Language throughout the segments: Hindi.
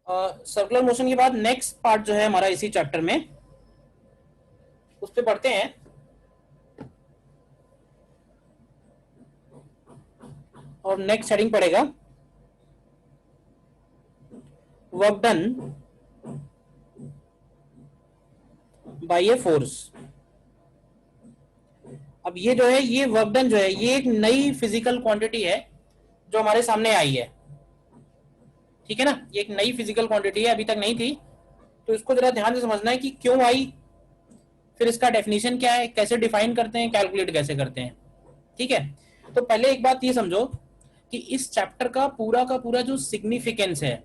सर्कुलर मोशन के बाद नेक्स्ट पार्ट जो है हमारा इसी चैप्टर में, उस पे पढ़ते हैं। और नेक्स्ट हेडिंग पड़ेगा work done bye a force. अब ये जो है, ये वर्क डन जो है, ये एक नई फिजिकल क्वांटिटी है जो हमारे सामने आई है। ठीक है ना, ये एक नई फिजिकल क्वांटिटी है, अभी तक नहीं थी। तो इसको जरा ध्यान से समझना है कि क्यों आई, फिर इसका डेफिनेशन क्या है, कैसे डिफाइन करते हैं, कैलकुलेट कैसे करते हैं। ठीक है, तो पहले एक बात ये समझो कि इस चैप्टर का पूरा जो सिग्निफिकेंस है,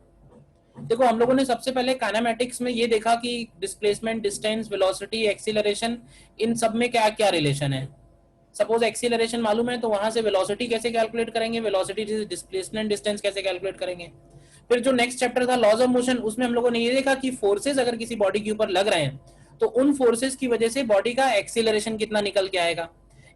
देखो हम लोगों ने सबसे पहले काइनेमेटिक्स में ये देखा कि डिस्प्लेसमेंट, डिस्टेंस, वेलोसिटी, एक्सीलरेशन, इन सब में क्या क्या रिलेशन है। सपोज एक्सीलरेशन मालूम है तो वहां से वेलोसिटी कैसे कैलकुलेट करेंगे, वेलोसिटी से डिस्प्लेसमेंट, डिस्टेंस कैसे कैलकुलेट करेंगे। फिर जो नेक्स्ट चैप्टर था लॉज ऑफ मोशन, उसमें हम लोगों ने ये देखा कि फोर्सेस अगर किसी बॉडी के ऊपर लग रहे हैं तो उन फोर्सेस की वजह से बॉडी का एक्सीलरेशन कितना निकल के आएगा।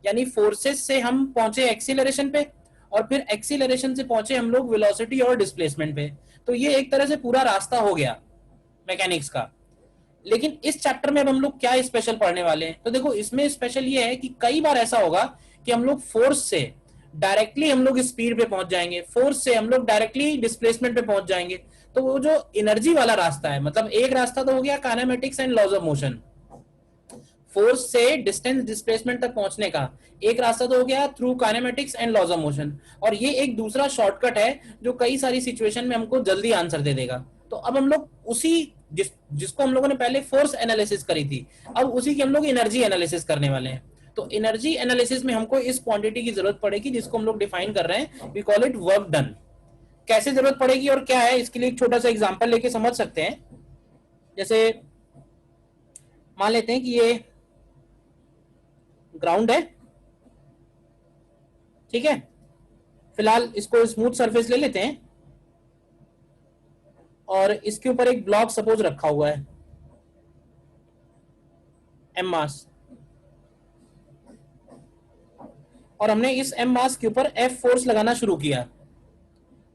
यानी फोर्सेस से हम पहुंचे एक्सीलरेशन पे, और फिर एक्सीलरेशन से पहुंचे हम लोग वेलोसिटी और डिस्प्लेसमेंट पे। तो ये एक तरह से पूरा रास्ता हो गया मैकेनिक्स का। लेकिन इस चैप्टर में अब हम लोग क्या स्पेशल पढ़ने वाले हैं, तो देखो इसमें स्पेशल ये है कि कई बार ऐसा होगा कि हम लोग फोर्स से डायरेक्टली हम लोग स्पीड पे पहुंच जाएंगे, फोर्स से हम लोग डायरेक्टली डिस्प्लेसमेंट पे पहुंच जाएंगे। तो वो जो एनर्जी वाला रास्ता है, मतलब एक रास्ता तो हो गया kinematics and laws of motion, force से डिस्टेंस डिस्प्लेसमेंट तक पहुंचने का। एक रास्ता तो हो गया through kinematics and laws of motion, और ये एक दूसरा शॉर्टकट है जो कई सारी सिचुएशन में हमको जल्दी आंसर दे देगा। तो अब हम लोग उसी जिसको हम लोगों ने पहले फोर्स एनालिसिस करी थी, अब उसी की हम लोग एनर्जी एनालिसिस करने वाले हैं। तो एनर्जी एनालिसिस में हमको इस क्वांटिटी की जरूरत पड़ेगी जिसको हम लोग डिफाइन कर रहे हैं, we call it work done. कैसे जरूरत पड़ेगी और क्या है, इसके लिए एक छोटा सा एग्जांपल लेके समझ सकते हैं। जैसे मान लेते हैं कि ये ग्राउंड है, ठीक है, फिलहाल इसको स्मूथ सरफेस ले लेते हैं और इसके ऊपर एक ब्लॉक सपोज रखा हुआ है एम मास, और हमने इस एम मास के ऊपर एफ फोर्स लगाना शुरू किया।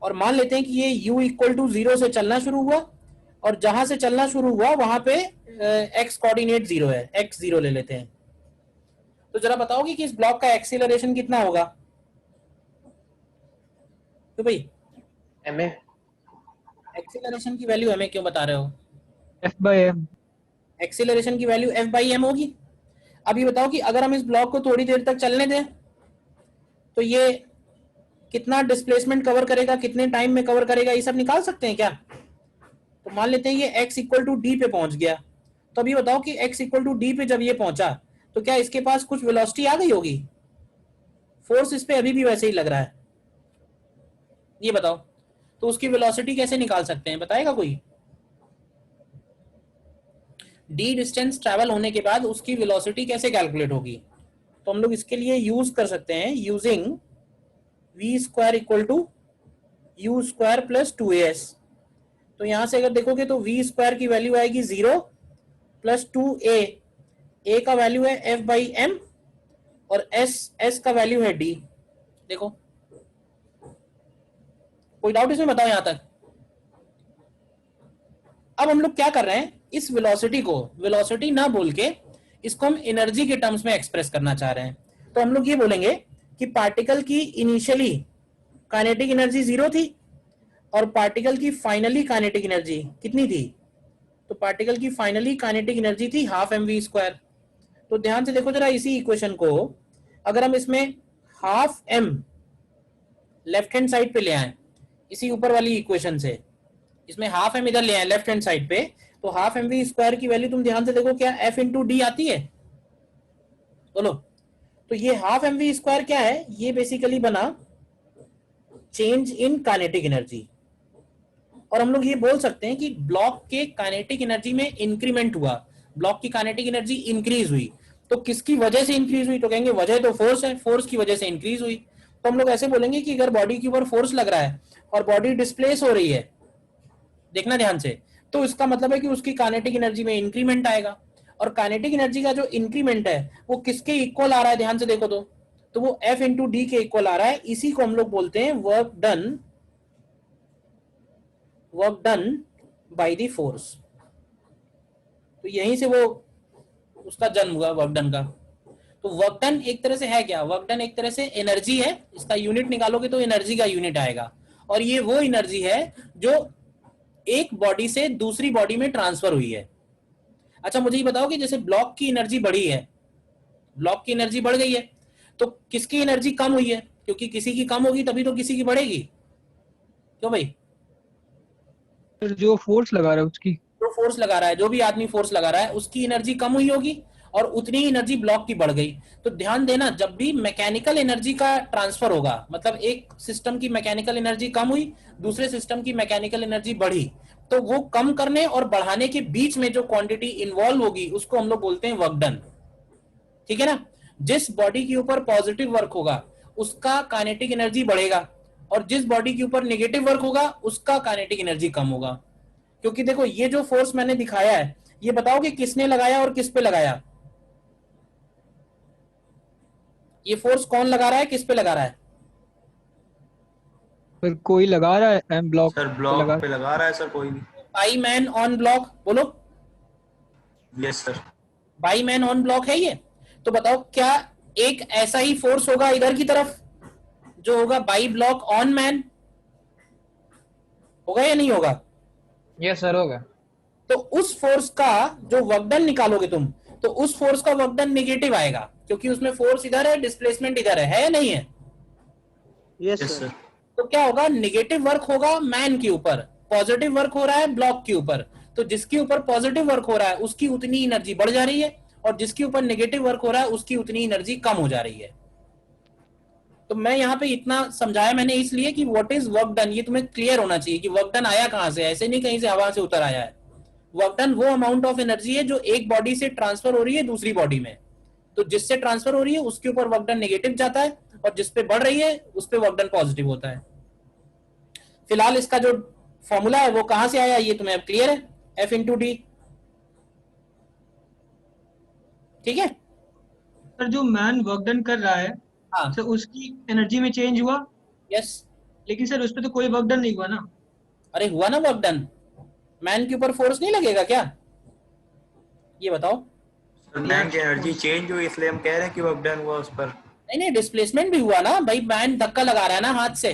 और मान लेते हैं कि ये u इक्वल टू 0 से चलना शुरू हुआ, और जहां से चलना शुरू हुआ वहां पे x कोऑर्डिनेट 0 है, x 0 ले लेते हैं। तो जरा बताओगे कि इस ब्लॉक का एक्सीलरेशन कितना होगा। तो भाई एम ए एक्सीलरेशन की वैल्यू हमें क्यों बता रहे हो, एफ बाई एम। एक्सीलरेशन की वैल्यू एफ बाई एम होगी। अब ये बताओ कि अगर हम इस ब्लॉक को थोड़ी देर तक चलने दें तो ये कितना डिस्प्लेसमेंट कवर करेगा, कितने टाइम में कवर करेगा, ये सब निकाल सकते हैं क्या। तो मान लेते हैं ये x इक्वल टू डी पे पहुंच गया। तो अभी बताओ कि x इक्वल टू डी पे जब ये पहुंचा तो क्या इसके पास कुछ वेलोसिटी आ गई होगी, फोर्स इस पे अभी भी वैसे ही लग रहा है, ये बताओ। तो उसकी वेलोसिटी कैसे निकाल सकते हैं, बताएगा कोई। डी डिस्टेंस ट्रैवल होने के बाद उसकी वेलोसिटी कैसे कैलकुलेट होगी। तो हम लोग इसके लिए यूज कर सकते हैं using v square equal to u square plus 2as। तो यहां से अगर देखोगे तो वी स्क्वायर की वैल्यू आएगी 0 प्लस 2a, ए का वैल्यू है एफ बाई एम, और एस का वैल्यू है डी। देखो कोई डाउट इसमें, बताओ यहां तक। अब हम लोग क्या कर रहे हैं, इस वेलोसिटी को वेलोसिटी ना बोल के इसको हम एनर्जी के टर्म्स में एक्सप्रेस करना चाह रहे हैं। तो हम लोग ये बोलेंगे कि पार्टिकल की इनिशियली काइनेटिक एनर्जी 0 थी, और पार्टिकल की फाइनली काइनेटिक एनर्जी कितनी थी। तो पार्टिकल की फाइनली काइनेटिक एनर्जी थी हाफ एम वी स्क्वायर। तो ध्यान से देखो जरा इसी इक्वेशन को, अगर हम इसमें half m left hand side पे ले आए, इसी ऊपर वाली इक्वेशन से इसमें हाफ एम इधर ले आए लेफ्ट हैंड साइड पे, तो हाफ एम वी स्क्वायर की वैल्यू तुम ध्यान से देखो क्या एफ इंटू डी आती है, बोलो। तो ये हाफ एम वी स्क्वायर क्या है, ये बेसिकली बना चेंज इन काइनेटिक एनर्जी। और हम लोग ये बोल सकते हैं कि ब्लॉक के काइनेटिक एनर्जी में इंक्रीमेंट हुआ, ब्लॉक की काइनेटिक एनर्जी इंक्रीज हुई। तो किसकी वजह से इंक्रीज हुई, तो कहेंगे वजह तो फोर्स है, फोर्स की वजह से इंक्रीज हुई। तो हम लोग ऐसे बोलेंगे कि अगर बॉडी के ऊपर फोर्स लग रहा है और बॉडी डिस्प्लेस हो रही है, देखना ध्यान से, तो इसका मतलब है कि उसकी काइनेटिक एनर्जी में इंक्रीमेंट आएगा। और काइनेटिक एनर्जी का जो इंक्रीमेंट है वो किसके इक्वल आ रहा है, ध्यान से देखो तो वो एफ इंटू डी के इक्वल आ रहा है। इसी को हम लोग बोलते हैं work done by the force. तो यहीं से वो उसका जन्म हुआ वर्क डन का। तो वर्क डन एक तरह से है क्या? वर्क डन एक तरह से एनर्जी है, इसका यूनिट निकालोगे तो एनर्जी का यूनिट आएगा, और ये वो एनर्जी है जो एक बॉडी से दूसरी बॉडी में ट्रांसफर हुई है। अच्छा मुझे ये बताओ कि जैसे ब्लॉक की एनर्जी बढ़ी है, ब्लॉक की एनर्जी बढ़ गई है, तो किसकी एनर्जी कम हुई है? क्योंकि किसी की कम होगी तभी तो किसी की बढ़ेगी, क्यों भाई? सर जो फोर्स लगा रहा है उसकी। जो फोर्स लगा रहा है, जो भी आदमी फोर्स लगा रहा है, उसकी एनर्जी कम हुई होगी और उतनी ही एनर्जी ब्लॉक की बढ़ गई। तो ध्यान देना, जब भी मैकेनिकल एनर्जी का ट्रांसफर होगा, मतलब एक सिस्टम की मैकेनिकल एनर्जी कम हुई, दूसरे सिस्टम की मैकेनिकल एनर्जी बढ़ी, तो वो कम करने और बढ़ाने के बीच में जो क्वांटिटी इन्वॉल्व होगी उसको हम लोग बोलते हैं वर्क डन। ठीक है ना? जिस बॉडी के ऊपर पॉजिटिव वर्क होगा उसका काइनेटिक एनर्जी बढ़ेगा, और जिस बॉडी के ऊपर नेगेटिव वर्क होगा उसका काइनेटिक एनर्जी कम होगा। क्योंकि देखो ये जो फोर्स मैंने दिखाया है, ये बताओ कि किसने लगाया और किस पे लगाया? ये फोर्स कौन लगा रहा है, किस पे लगा रहा है? सर कोई लगा रहा है, एम ब्लॉक सर पे ब्लॉक लगा। पे लगा रहा है सर कोई भी। बाई मैन ऑन ब्लॉक, बोलो। Yes sir. By man on block है ये। तो बताओ क्या एक ऐसा ही फोर्स होगा इधर की तरफ जो होगा बाई ब्लॉक ऑन मैन? होगा या नहीं होगा? यस सर होगा। तो उस फोर्स का जो वर्कडन निकालोगे तुम, तो उस फोर्स का वर्कडन नेगेटिव आएगा, क्योंकि उसमें फोर्स इधर है, डिस्प्लेसमेंट इधर है या नहीं है? Yes yes sir. सर। तो क्या होगा? नेगेटिव वर्क होगा मैन के ऊपर, पॉजिटिव वर्क हो रहा है ब्लॉक के ऊपर। तो जिसके ऊपर पॉजिटिव वर्क हो रहा है उसकी उतनी एनर्जी बढ़ जा रही है, और जिसके ऊपर नेगेटिव वर्क हो रहा है उसकी उतनी एनर्जी कम हो जा रही है। तो मैं यहाँ पे इतना समझाया मैंने इसलिए कि व्हाट इज वर्क डन, ये तुम्हें क्लियर होना चाहिए कि वर्क डन आया कहां से, ऐसे नहीं कहीं से हवा से उतर आया है। वर्क डन वो अमाउंट ऑफ एनर्जी है जो एक बॉडी से ट्रांसफर हो रही है दूसरी बॉडी में। तो जिससे ट्रांसफर हो रही है उसके ऊपर वर्क डन नेगेटिव जाता है, और जिस पे बढ़ रही है उस पे वर्क डन पॉजिटिव होता है। फिलहाल इसका जो फॉर्मूला है वो कहां से आया ये तुम्हें अब क्लियर है? F into D. ठीक है? सर जो मैन वर्क डन कर रहा है, हाँ। सर उसकी एनर्जी में चेंज हुआ, यस। लेकिन सर उस पर तो कोई वर्क डन नहीं हुआ ना। अरे हुआ ना वर्क डन। मैन के ऊपर फोर्स नहीं लगेगा क्या? ये बताओ। सर मैन की एनर्जी चेंज हुई इसलिए हम कह रहे हैं कि वर्क डन हुआ उस पर। नहीं नहीं, डिस्प्लेसमेंट भी हुआ ना भाई, मैन धक्का लगा रहा है ना हाथ से।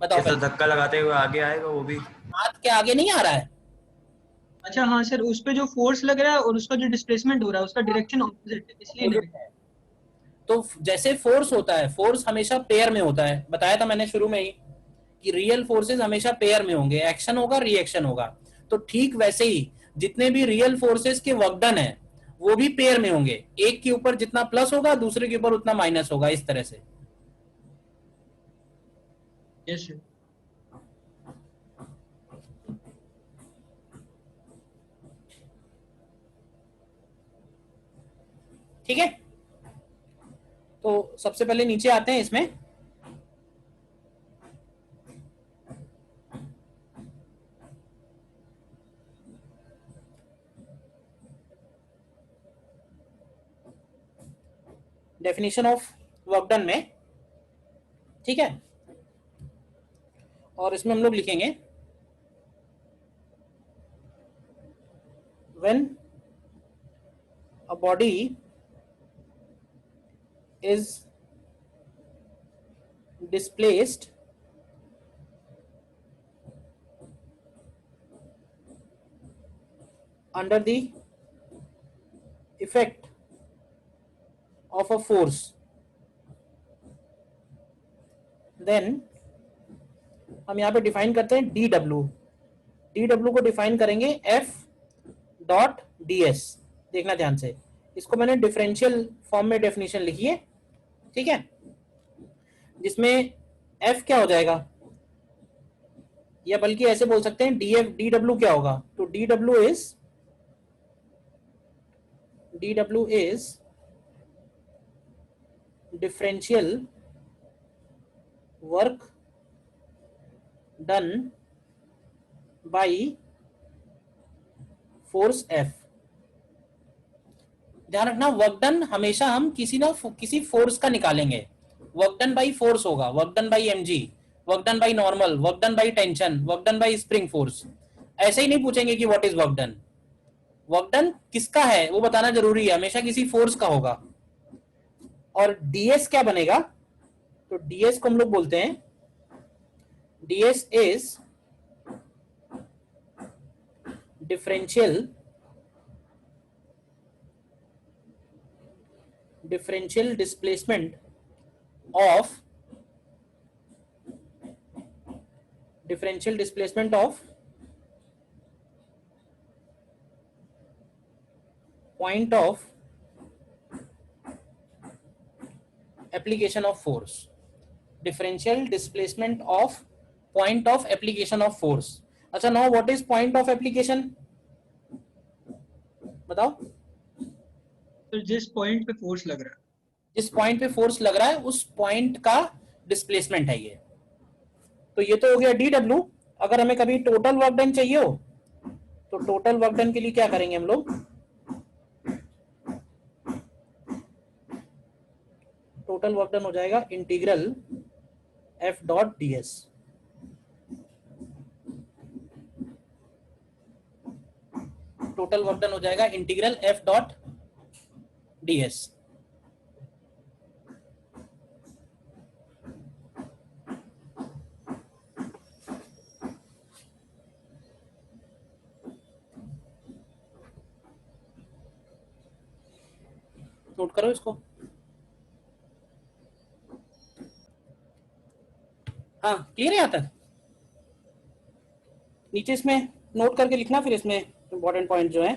बताओ जैसा पहले। धक्का लगाते हुए आगे आएगा वो भी। हाथ के आगे नहीं आ रहा है। अच्छा हाँ सर, उस पे जो फोर्स लग रहा है और उसका जो डिस्प्लेसमेंट हो रहा है उसका डायरेक्शन ऑपोजिट है, इसलिए नहीं। तो जैसे फोर्स होता है, फोर्स हमेशा पेयर में होता है, बताया था मैंने शुरू में ही कि रियल फोर्सेस हमेशा पेयर में होंगे, एक्शन होगा रिएक्शन होगा। तो ठीक वैसे ही जितने भी रियल फोर्सेस के वर्क डन है वो भी पेयर में होंगे, एक के ऊपर जितना प्लस होगा दूसरे के ऊपर उतना माइनस होगा, इस तरह से। Yes sir. ठीक है? तो सबसे पहले नीचे आते हैं इसमें। डेफिनेशन ऑफ वर्क डन में, ठीक है, और इसमें हम लोग लिखेंगे when a body is displaced under the effect of a force, then हम यहाँ पे डिफाइन करते हैं डी डब्ल्यू। डी डब्ल्यू को डिफाइन करेंगे एफ डॉट डी एस। देखना ध्यान से, इसको मैंने डिफरेंशियल फॉर्म में डेफिनेशन लिखी है, ठीक है, जिसमें एफ क्या हो जाएगा, या बल्कि ऐसे बोल सकते हैं डी एफ डी डब्ल्यू क्या होगा। तो D W is differential work done by force F. ध्यान रखना, वर्क डन हमेशा हम किसी फोर्स का निकालेंगे। वर्क डन बाई फोर्स होगा, work done by MG, work done by normal, work done by tension, work done by spring force, ऐसे ही नहीं पूछेंगे कि what is work done. Work done किसका है वो बताना जरूरी है, हमेशा किसी फोर्स का होगा। और ds क्या बनेगा, तो ds को हम लोग बोलते हैं, ds is differential displacement of point of application of force, differential displacement of point of application of force। अच्छा, now what is point of application, बताओ। तो जिस पॉइंट पे फोर्स लग रहा है, जिस पॉइंट पे फोर्स लग रहा है उस पॉइंट का डिस्प्लेसमेंट है ये। तो ये तो हो गया dw। अगर हमें कभी टोटल वर्क डन चाहिए हो तो टोटल वर्क डन के लिए क्या करेंगे हम लोग, टोटल वर्क डन हो जाएगा integral f dot ds। Total work done हो जाएगा integral f dot ds। Note करो इसको। हाँ, क्लियर है यहाँ तक? नीचे इसमें नोट करके लिखना, फिर इसमें इंपॉर्टेंट पॉइंट जो है।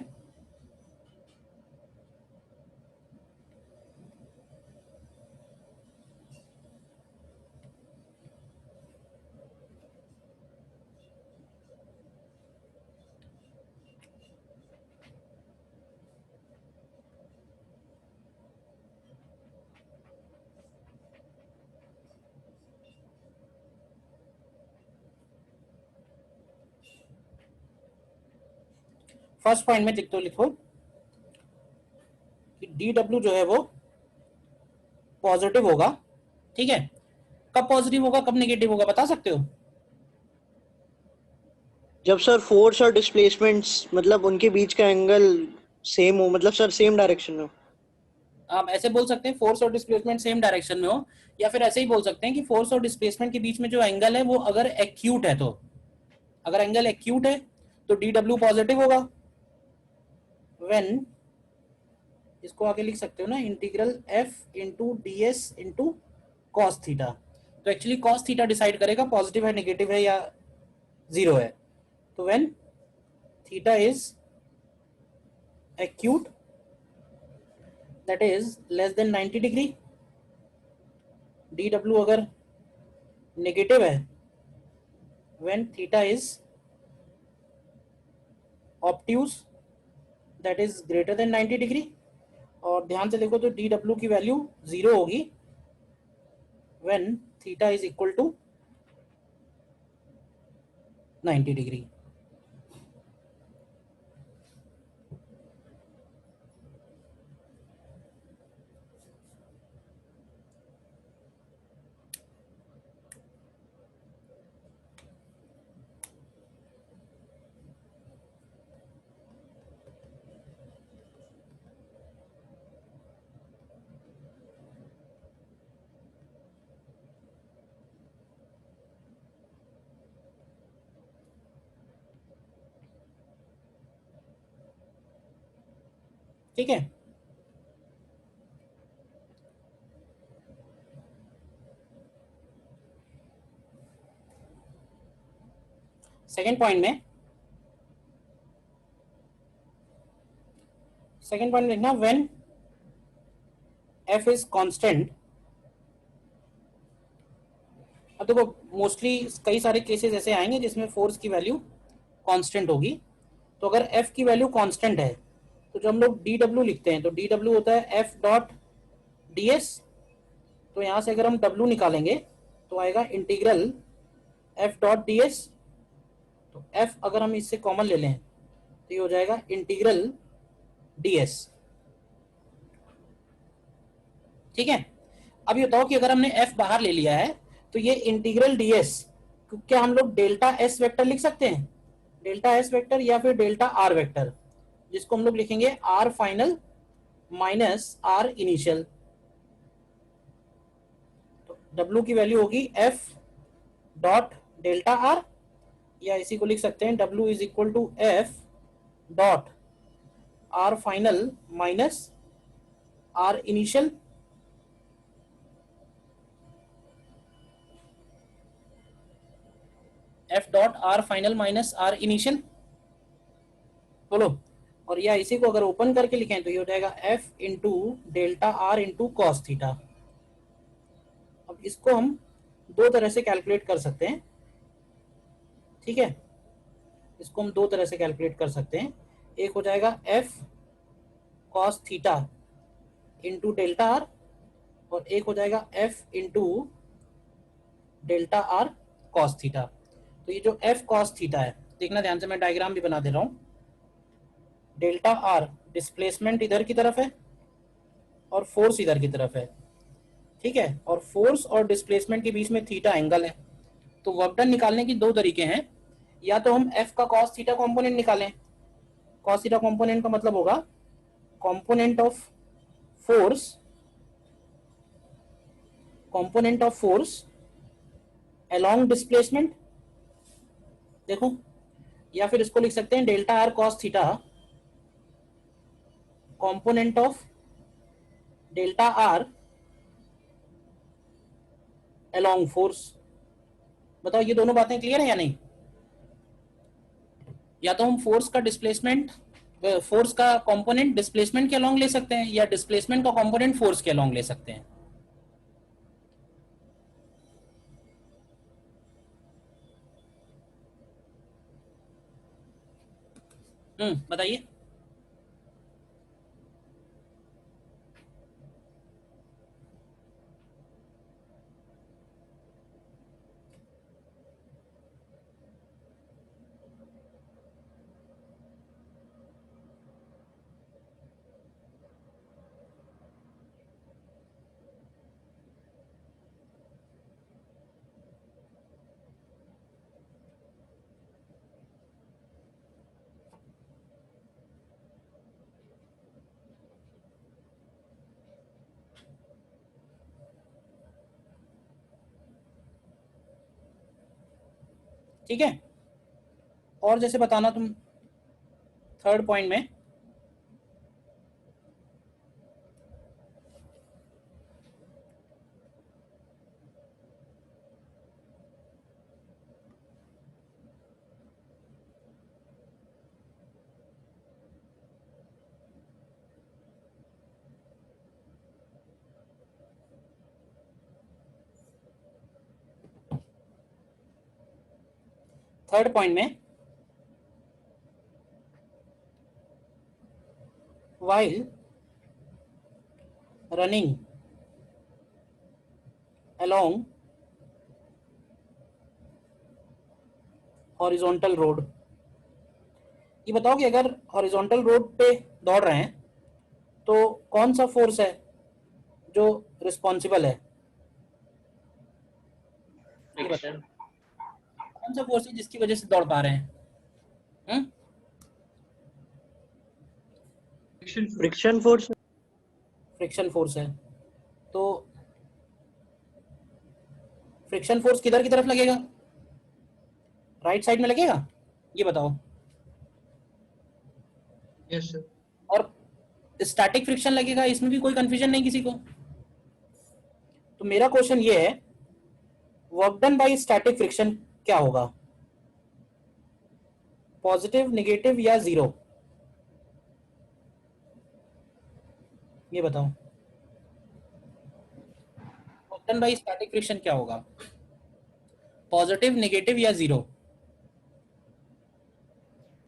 फर्स्ट पॉइंट में लिखो लिखो कि dw जो है वो पॉजिटिव होगा, ठीक है। कब पॉजिटिव होगा कब नेगेटिव होगा बता सकते हो? जब सर फोर्स और डिस्प्लेसमेंट्स मतलब उनके बीच का एंगल सेम हो, मतलब सर सेम डायरेक्शन में हो। आप ऐसे बोल सकते हैं फोर्स और डिस्प्लेसमेंट सेम डायरेक्शन में हो, या फिर ऐसे ही बोल सकते हैं कि फोर्स और डिस्प्लेसमेंट के बीच में जो एंगल है वो अगर एक्यूट है, तो अगर एंगल एक्यूट है तो dw पॉजिटिव होगा। व्हेन, इसको आगे लिख सकते हो ना, integral f into ds into cos theta. तो एक्चुअली कॉस थीटा डिसाइड करेगा पॉजिटिव है नेगेटिव है या जीरो है। तो when theta is acute that is less than 90 degree, dw अगर नेगेटिव है when theta is obtuse that is greater than 90 degree. और ध्यान से देखो तो dw की वैल्यू 0 होगी when theta is equal to 90 degree. ठीक है, सेकेंड पॉइंट लिखना व्हेन f इज कांस्टेंट। अब देखो मोस्टली कई सारे केसेस ऐसे आएंगे जिसमें फोर्स की वैल्यू कांस्टेंट होगी। तो अगर f की वैल्यू कांस्टेंट है तो जो हम लोग dw लिखते हैं तो dw होता है f डॉट ds। तो यहां से अगर हम w निकालेंगे तो आएगा इंटीग्रल f डॉट ds। तो f अगर हम इससे कॉमन ले लें तो ये हो जाएगा इंटीग्रल ds। ठीक है, अब ये बताओ कि अगर हमने f बाहर ले लिया है तो ये इंटीग्रल ds क्या हम लोग डेल्टा s वेक्टर लिख सकते हैं? डेल्टा एस वेक्टर या फिर डेल्टा आर वेक्टर, जिसको हम लोग लिखेंगे r final minus r initial. तो डब्ल्यू की वैल्यू होगी एफ डॉट डेल्टा आर, या इसी को लिख सकते हैं W is equal to F dot r final minus r initial. F dot r final minus r initial, बोलो। और या इसी को अगर ओपन करके लिखें तो ये हो जाएगा F into delta R into cos theta. अब इसको हम दो तरह से कैलकुलेट कर सकते हैं, ठीक है। इसको हम दो तरह से कैलकुलेट कर सकते हैं। एक हो जाएगा F cos theta into delta R, और एक हो जाएगा F into delta R cos theta. तो ये जो एफ कॉस थीटा है, देखना ध्यान से, मैं डायग्राम भी बना दे रहा हूँ। डेल्टा आर डिस्प्लेसमेंट इधर की तरफ है और फोर्स इधर की तरफ है, ठीक है। और फोर्स और डिस्प्लेसमेंट के बीच में थीटा एंगल है। तो वर्क डन निकालने की दो तरीके हैं, या तो हम एफ का कॉस थीटा कंपोनेंट निकालें। कॉस थीटा कंपोनेंट का मतलब होगा component of force along displacement, देखो। या फिर इसको लिख सकते हैं delta R cos theta component of delta R along force. बताओ ये दोनों बातें क्लियर है या नहीं? या तो हम फोर्स का कंपोनेंट डिस्प्लेसमेंट के अलोंग ले सकते हैं, या डिस्प्लेसमेंट का कंपोनेंट फोर्स के अलोंग ले सकते हैं। बताइए। ठीक है, और जैसे बताना तुम थर्ड पॉइंट में। थर्ड पॉइंट में, while running along horizontal road, ये बताओ कि अगर हॉरिजॉन्टल रोड पे दौड़ रहे हैं तो कौन सा फोर्स है जो रिस्पॉन्सिबल है? ये बताओ कौन सा फोर्स है जिसकी वजह से दौड़ पा रहे हैं? Friction force. फ्रिक्शन फोर्स है। तो फ्रिक्शन फोर्स किधर की तरफ लगेगा? राइट साइड में लगेगा, ये बताओ। Yes sir. और स्टैटिक फ्रिक्शन लगेगा, इसमें भी कोई कंफ्यूजन नहीं किसी को। तो मेरा क्वेश्चन ये है, work done by static friction क्या होगा? पॉजिटिव, नेगेटिव या जीरो? ये बताओ, work done by static friction क्या होगा? पॉजिटिव, नेगेटिव या जीरो?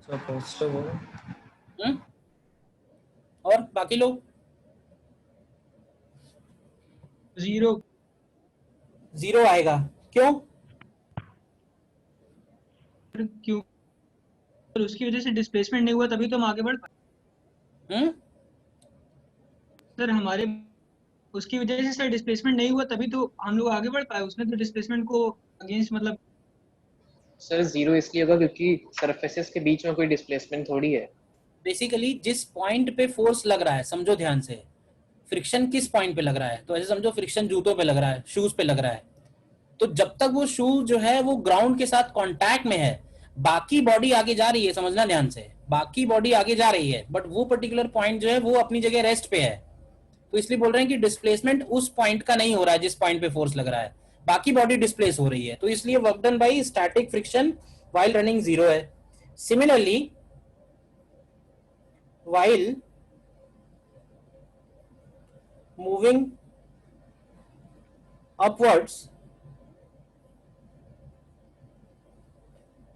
पॉजिटिव होगा। और बाकी लोग? जीरो। जीरो आएगा, क्यों? क्यों? उसकी वजह से डिस्प्लेसमेंट नहीं हुआ तभी तो हम आगे बढ़ पाए। सर हमारे उसकी वजह से सर डिस्प्लेसमेंट नहीं हुआ तभी तो हम लोग आगे बढ़ पाए। उसने तो डिस्प्लेसमेंट को अगेंस्ट मतलब सर जीरो इसलिए होगा क्योंकि सरफेसेस के बीच में कोई डिस्प्लेसमेंट थोड़ी है। बेसिकली जिस पॉइंट पे फोर्स लग रहा है, समझो ध्यान से, फ्रिक्शन किस पॉइंट पे लग रहा है, तो ऐसे समझो फ्रिक्शन जूतों पे लग रहा है, शूज पे लग रहा है, तो जब तक वो शू जो है वो ग्राउंड के साथ कांटेक्ट में है, बाकी बॉडी आगे जा रही है, समझना ध्यान से, बाकी बॉडी आगे जा रही है, बट वो पर्टिकुलर पॉइंट जो है वो अपनी जगह रेस्ट पे है। तो इसलिए बोल रहे हैं कि डिस्प्लेसमेंट उस पॉइंट का नहीं हो रहा है जिस पॉइंट पे फोर्स लग रहा है, बाकी बॉडी डिस्प्लेस हो रही है, तो इसलिए work done by static friction while running zero है। Similarly while moving upwards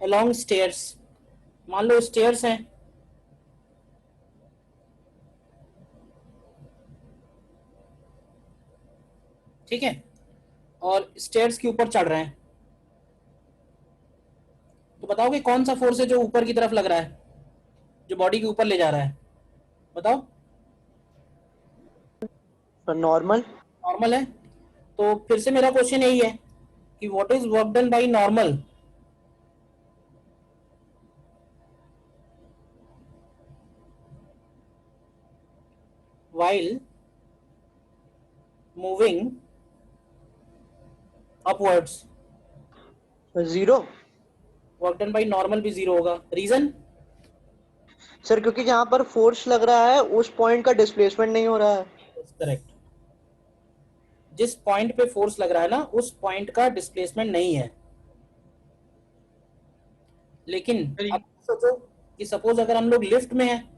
along stairs, मान लो स्टेयर्स हैं, ठीक है, और स्टेयर्स के ऊपर चढ़ रहे हैं, तो बताओगे कौन सा फोर्स है जो ऊपर की तरफ लग रहा है, जो बॉडी के ऊपर ले जा रहा है, बताओ। नॉर्मल। नॉर्मल है। तो फिर से मेरा क्वेश्चन यही है कि what is work done by normal. while moving upwards, zero. Work done by normal भी जीरो होगा। रीजन? सर क्योंकि जहाँ पर फोर्स लग रहा है उस पॉइंट का डिस्प्लेसमेंट नहीं हो रहा है। करेक्ट, जिस पॉइंट पे फोर्स लग रहा है ना उस पॉइंट का डिस्प्लेसमेंट नहीं है। लेकिन अब सोचो कि सपोज अगर हम लोग लिफ्ट में हैं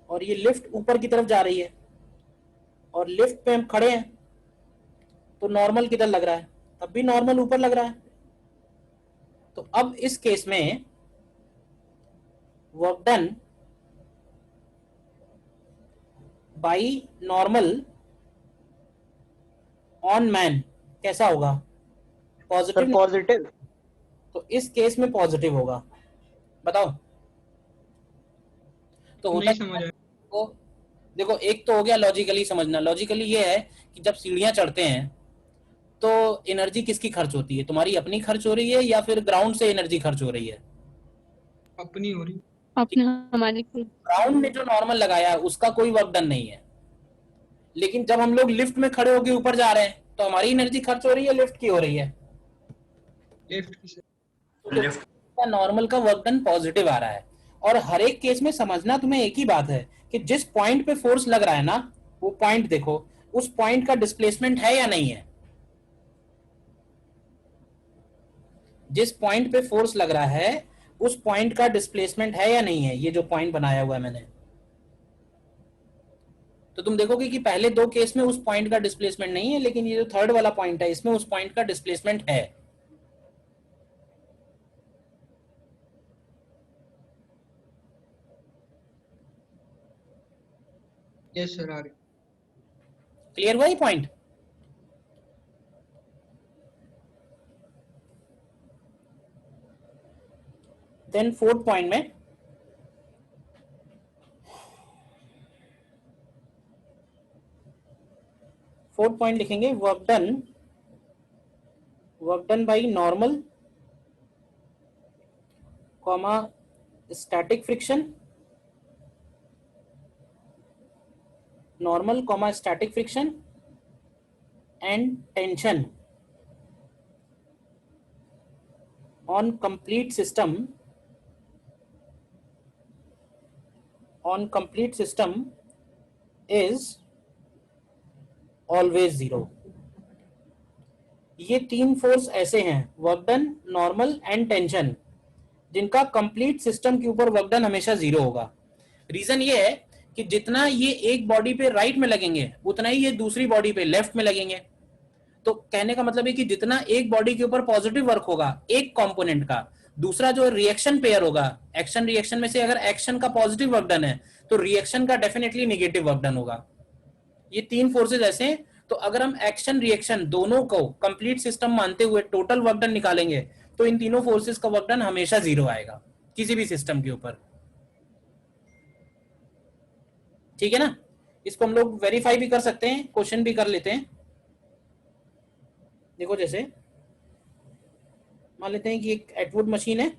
और ये लिफ्ट ऊपर की तरफ जा रही है और लिफ्ट पे हम खड़े हैं, तो नॉर्मल किधर लग रहा है, तब भी नॉर्मल ऊपर लग रहा है। तो अब इस केस में work done by normal on man कैसा होगा? पॉजिटिव। पॉजिटिव। तो इस केस में पॉजिटिव होगा, बताओ। तो होता नहीं समझ आया। तो देखो, एक तो हो गया लॉजिकली समझना। लॉजिकली ये है कि जब सीढ़ियां चढ़ते हैं तो एनर्जी किसकी खर्च होती है, तुम्हारी अपनी खर्च हो रही है या फिर ग्राउंड से एनर्जी खर्च हो रही है? अपनी हो रही। अपने हमारी ग्राउंड ने जो नॉर्मल लगाया है उसका कोई वर्क डन नहीं है, लेकिन जब हम लोग लिफ्ट में खड़े होकर ऊपर जा रहे हैं तो हमारी एनर्जी खर्च हो रही है, लिफ्ट की हो रही है? लेफ्ट की से। लेफ्ट। नॉर्मल का वर्क डन पॉजिटिव आ रहा है। और हर एक केस में समझना तुम्हें एक ही बात है कि जिस पॉइंट पे फोर्स लग रहा है ना, वो पॉइंट देखो, उस पॉइंट का डिस्प्लेसमेंट है या नहीं है। जिस पॉइंट पे फोर्स लग रहा है उस पॉइंट का डिस्प्लेसमेंट है या नहीं है, ये जो पॉइंट बनाया हुआ है मैंने। तो तुम देखोगे कि पहले दो केस में उस पॉइंट का डिस्प्लेसमेंट नहीं है, लेकिन ये जो थर्ड वाला पॉइंट है इसमें उस पॉइंट का डिस्प्लेसमेंट है। यस सर, आ रही। क्लियर हुआ ये पॉइंट? देन फोर्थ पॉइंट में फोर्थ पॉइंट लिखेंगे work done by normal comma static friction, normal comma static friction and tension on complete system is always zero। ये तीन फोर्स ऐसे हैं, work done, normal and tension, जिनका कंप्लीट सिस्टम के ऊपर वर्क डन हमेशा जीरो होगा। रीजन ये है कि जितना ये एक बॉडी पे राइट में लगेंगे उतना ही ये दूसरी बॉडी पे लेफ्ट में लगेंगे। तो कहने का मतलब है कि जितना एक बॉडी के ऊपर पॉजिटिव वर्क होगा एक कंपोनेंट का, दूसरा जो रिएक्शन पेयर होगा, एक्शन रिएक्शन में से अगर एक्शन का पॉजिटिव वर्क डन है तो रिएक्शन का डेफिनेटली नेगेटिव वर्क डन होगा। ये तीन फोर्सेज ऐसे हैं। तो अगर हम एक्शन रिएक्शन दोनों को कंप्लीट सिस्टम मानते हुए टोटल वर्क डन निकालेंगे तो इन तीनों फोर्सेज का वर्क डन हमेशा जीरो आएगा किसी भी सिस्टम के ऊपर। ठीक है ना? इसको हम लोग वेरीफाई भी कर सकते हैं, क्वेश्चन भी कर लेते हैं। देखो जैसे मान लेते हैं कि एक एटवुड मशीन है,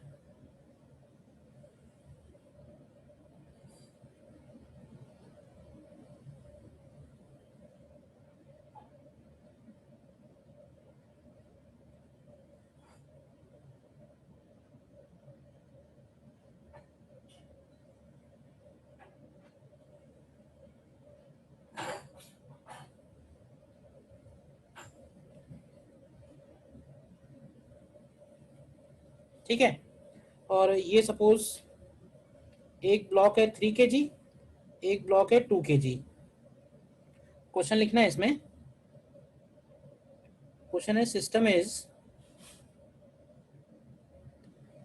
ठीक है, और ये सपोज एक ब्लॉक है 3 kg, एक ब्लॉक है 2 kg। क्वेश्चन लिखना है इसमें, क्वेश्चन है system is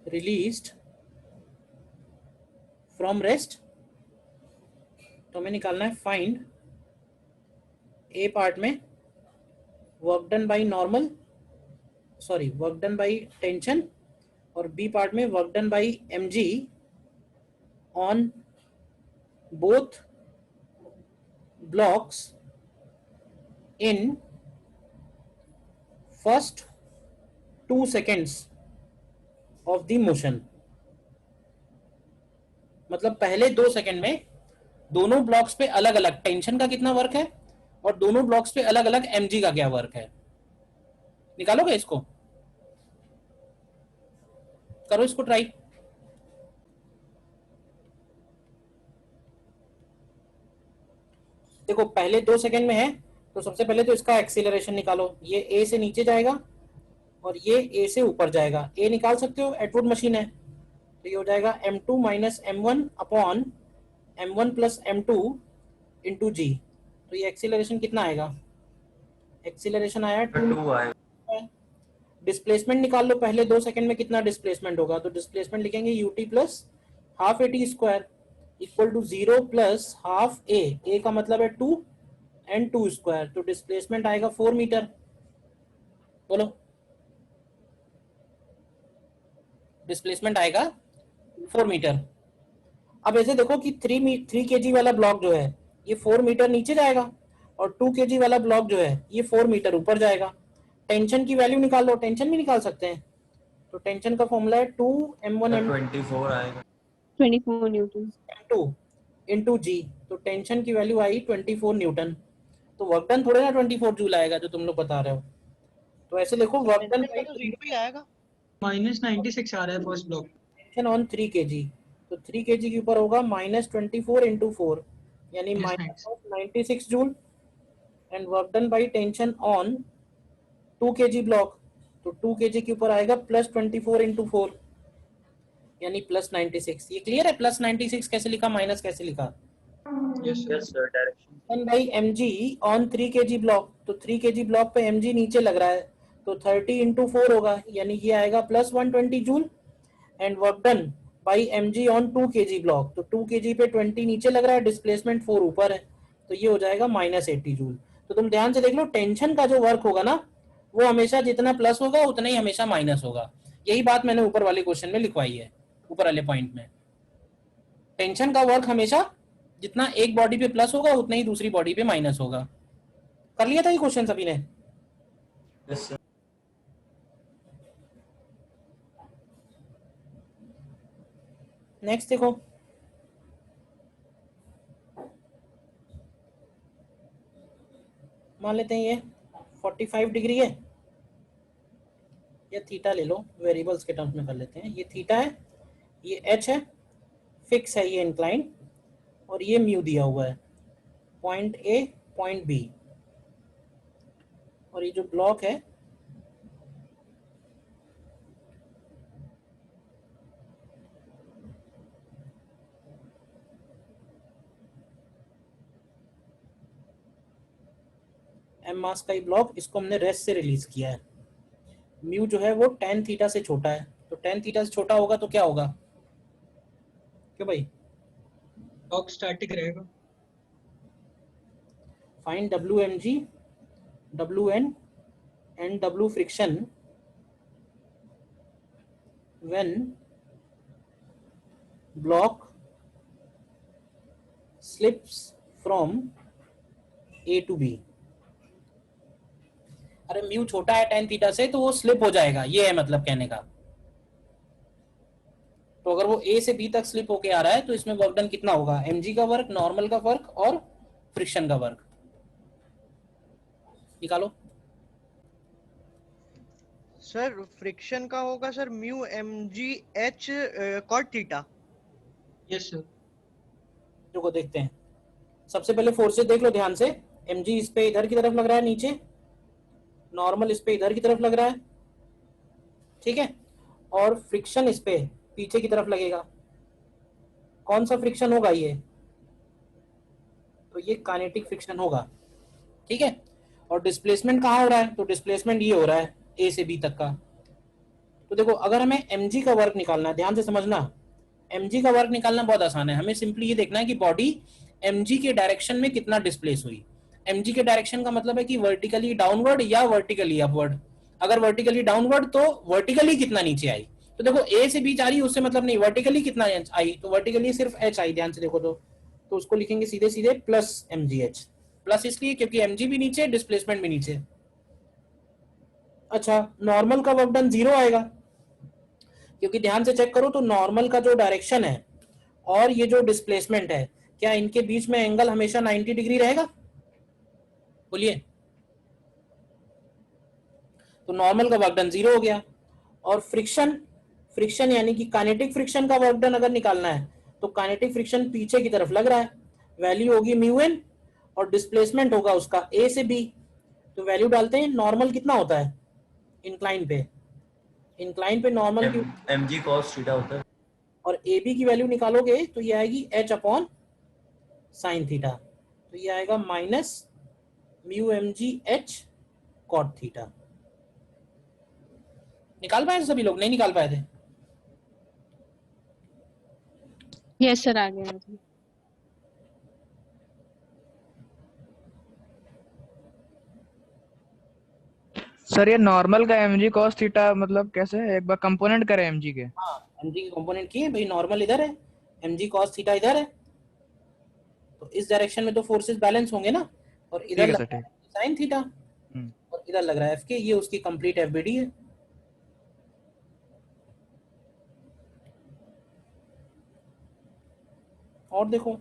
released from rest, तो हमें निकालना है फाइंड ए पार्ट में work done by normal, sorry work done by tension, और बी पार्ट में work done by mg on both blocks in first 2 seconds of the motion. मतलब पहले 2 सेकंड में दोनों ब्लॉक्स पे अलग अलग टेंशन का कितना वर्क है और दोनों ब्लॉक्स पे अलग अलग mg का क्या वर्क है। निकालोगे इसको, करो इसको ट्राई। देखो पहले 2 सेकंड में है, तो सबसे पहले तो इसका एक्सीलरेशन निकालो। ये ए से नीचे जाएगा और ये ए से ऊपर जाएगा। ए निकाल सकते हो, एटवुड मशीन है, तो ये हो जाएगा m2 minus m1 upon m1 plus m2 into g. तो ये एक्सीलरेशन कितना आएगा, एक्सीलरेशन आया 2 आएगा। डिस्प्लेसमेंट निकाल लो, पहले 2 सेकंड में कितना डिस्प्लेसमेंट होगा, तो डिस्प्लेसमेंट लिखेंगे ut plus half a t square equal to 0 plus half a का मतलब है 2 एंड 2 स्क्वायर, तो डिस्प्लेसमेंट आएगा 4 मीटर। बोलो, डिस्प्लेसमेंट आएगा 4 मीटर। अब ऐसे देखो कि 3 kg वाला ब्लॉक जो है ये 4 मीटर नीचे जाएगा और 2 kg वाला ब्लॉक जो है ये 4 मीटर ऊपर जाएगा। टेंशन की वैल्यू निकाल लो, टेंशन भी निकाल सकते हैं, तो टेंशन का फॉर्मूला है 2m1 24 आएगा। 24 न्यूटन m2 इंटू जी, तो टेंशन की वैल्यू आई 24 न्यूटन। तो वर्क डन थोड़े ना 24 जूल आएगा जो तुम लोग बता रहे हो। तो ऐसे देखो वर्क डन टेंशन का तो 0 ही आएगा। -96 आ रहा है first block. Tension on 3 kg, तो 3 kg के ऊपर होगा -24 इंटू 4 यानी Yes, -96 joule, and work done by tension on 2 kg block, तो 2 kg के ऊपर आएगा +24 इंटू 4 यानी +96। ये क्लियर है, +96 कैसे लिखा, माइनस कैसे लिखा। yes sir. Yes sir, direction 1 by mg on 3 kg block, तो 3 kg ब्लॉक पे mg नीचे लग रहा है, तो 30 इंटू 4 होगा यानी ये आएगा +120 joule, and work done by mg on 2 kg block, तो 2 kg पे 20 नीचे लग रहा है, डिस्प्लेसमेंट 4 ऊपर है, तो ये हो जाएगा -80 जूल। तो तुम ध्यान से देख लो, टेंशन का जो वर्क होगा ना वो हमेशा जितना प्लस होगा उतना ही हमेशा माइनस होगा। यही बात मैंने ऊपर वाले क्वेश्चन में लिखवाई है, ऊपर वाले पॉइंट में। टेंशन का वर्क हमेशा जितना एक बॉडी पे प्लस होगा उतना ही दूसरी बॉडी पे माइनस होगा। कर लिया था ये क्वेश्चन सभी ने। Yes sir. नेक्स्ट देखो, मान लेते हैं ये 45 डिग्री है, या थीटा ले लो, वेरिएबल्स के टर्म्स में कर लेते हैं। ये थीटा है, ये एच है, फिक्स है ये इंक्लाइन, और ये म्यू दिया हुआ है, पॉइंट ए पॉइंट बी, और ये जो ब्लॉक है एम मास का ये ब्लॉक, इसको हमने रेस्ट से रिलीज किया है। म्यू जो है वो tan थीटा से छोटा है, तो tan थीटा से छोटा होगा तो क्या होगा, क्यों भाई। ब्लॉक स्टैटिक रहेगा। Find WMG, WN and W friction when block slips from A to B। अरे म्यू छोटा है tan थीटा से तो वो स्लिप हो जाएगा, ये है मतलब कहने का। तो अगर वो A से B तक स्लिप होके आ रहा है तो इसमें वर्क डन कितना होगा, mg का वर्क, नॉर्मल का वर्क और फ्रिक्शन का वर्क। निकालो। सर फ्रिक्शन का होगा sir mu mg h cot theta. Yes sir. रुको देखते हैं, सबसे पहले फोर्सेस देख लो ध्यान से। mg इस पे इधर की तरफ लग रहा है नीचे, नॉर्मल इस पे इधर की तरफ लग रहा है, ठीक है, और फ्रिक्शन इस पे पीछे की तरफ लगेगा। कौन सा फ्रिक्शन होगा ये, तो ये काइनेटिक फ्रिक्शन होगा, ठीक है। और डिस्प्लेसमेंट कहाँ हो रहा है, तो डिस्प्लेसमेंट ये हो रहा है A से B तक का। तो देखो अगर हमें mg का वर्क निकालना है, ध्यान से समझना, mg का वर्क निकालना बहुत आसान है। हमें सिंपली ये देखना है कि बॉडी mg के डायरेक्शन में कितना डिस्प्लेस हुई। mg के डायरेक्शन का मतलब है कि वर्टिकली डाउनवर्ड या वर्टिकली अपवर्ड। अगर वर्टिकली डाउनवर्ड तो वर्टिकली कितना नीचे आई। तो देखो A से B जा रही है उससे मतलब नहीं, वर्टिकली कितना आई, तो वर्टिकली सिर्फ h आई, ध्यान से देखो तो उसको लिखेंगे सीधे सीधे प्लस mgh। प्लस इसलिए क्योंकि mg भी नीचे, डिस्प्लेसमेंट भी नीचे। अच्छा, नॉर्मल का वर्क डन 0 आएगा, क्योंकि ध्यान से चेक करो तो नॉर्मल का जो डायरेक्शन है और ये जो डिस्प्लेसमेंट है, क्या इनके बीच में एंगल हमेशा 90 डिग्री रहेगा, बोलिए। तो नॉर्मल का वर्क डन 0 हो गया। और फ्रिक्शन यानी कि काइनेटिक फ्रिक्शन का वर्क डन अगर निकालना है तो काइनेटिक फ्रिक्शन पीछे की तरफ लग रहा है, वैल्यू होगी म्यू एन, और डिस्प्लेसमेंट होगा उसका A से B। तो वैल्यू डालते हैं, नॉर्मल कितना होता है इंक्लाइन पे नॉर्मल की mg cos थीटा होता है। और ए बी की वैल्यू निकालोगे तो ये आएगी h अपॉन साइन थीटा। तो ये आएगा minus mu m g h cot theta. निकाल पाए थे सभी लोग, नहीं निकाल पाए थे? यस सर, आ गया मुझे। सर ये नॉर्मल का mg cos थीटा मतलब कैसे है, एक बार कंपोनेंट करें mg के। हाँ, एम जी के कंपोनेंट किए भाई, नॉर्मल इधर है, एम जी कॉस थीटा इधर है, तो इस डायरेक्शन में तो फोर्सेस बैलेंस होंगे ना, और ठीक इधर है लग सर, रहा ठीक। है साइन थीटा और इधर लग रहा है एफ के, ये उसकी कंप्लीट एफबीडी है। और देखो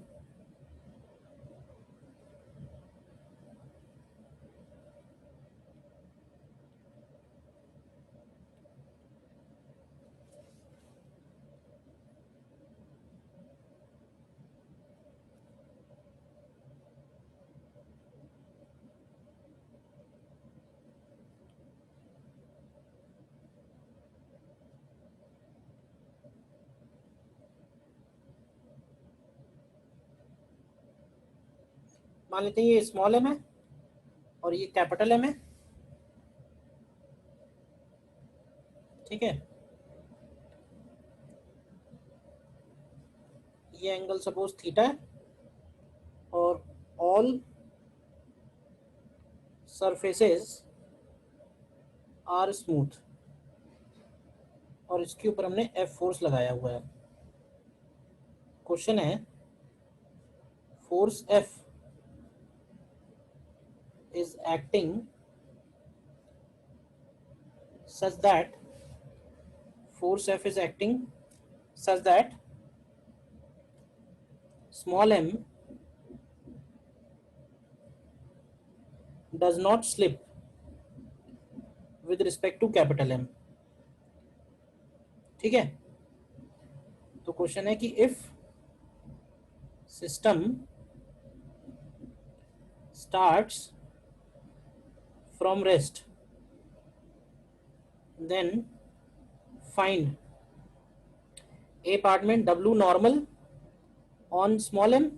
मान लेते हैं ये स्मॉल एम है और ये कैपिटल एम है, ठीक है। ये एंगल सपोज थीटा है और ऑल सरफेसेस आर स्मूथ, और इसके ऊपर हमने एफ फोर्स लगाया हुआ है। क्वेश्चन है force F is acting such that force F is acting such that small m does not slip with respect to capital M, ठीक है। तो क्वेश्चन है कि if system starts from rest, then find A part में W normal on small m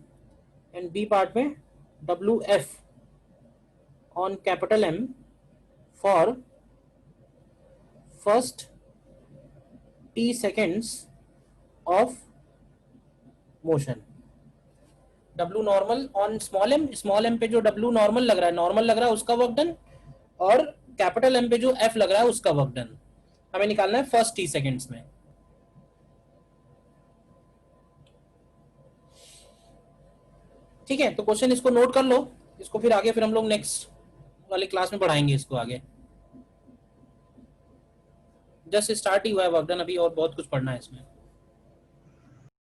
and B part में WF on capital M for first t seconds of motion। W normal on small m पे जो W नॉर्मल लग रहा है उसका वर्क डन, और कैपिटल एम पे जो F लग रहा है उसका वर्क डन हमें निकालना है फर्स्ट t सेकेंड्स में। ठीक है, तो क्वेश्चन इसको नोट कर लो, इसको फिर आगे फिर हम लोग नेक्स्ट वाले क्लास में पढ़ाएंगे इसको आगे। जस्ट स्टार्ट ही हुआ है वर्क डन, अभी और बहुत कुछ पढ़ना है इसमें।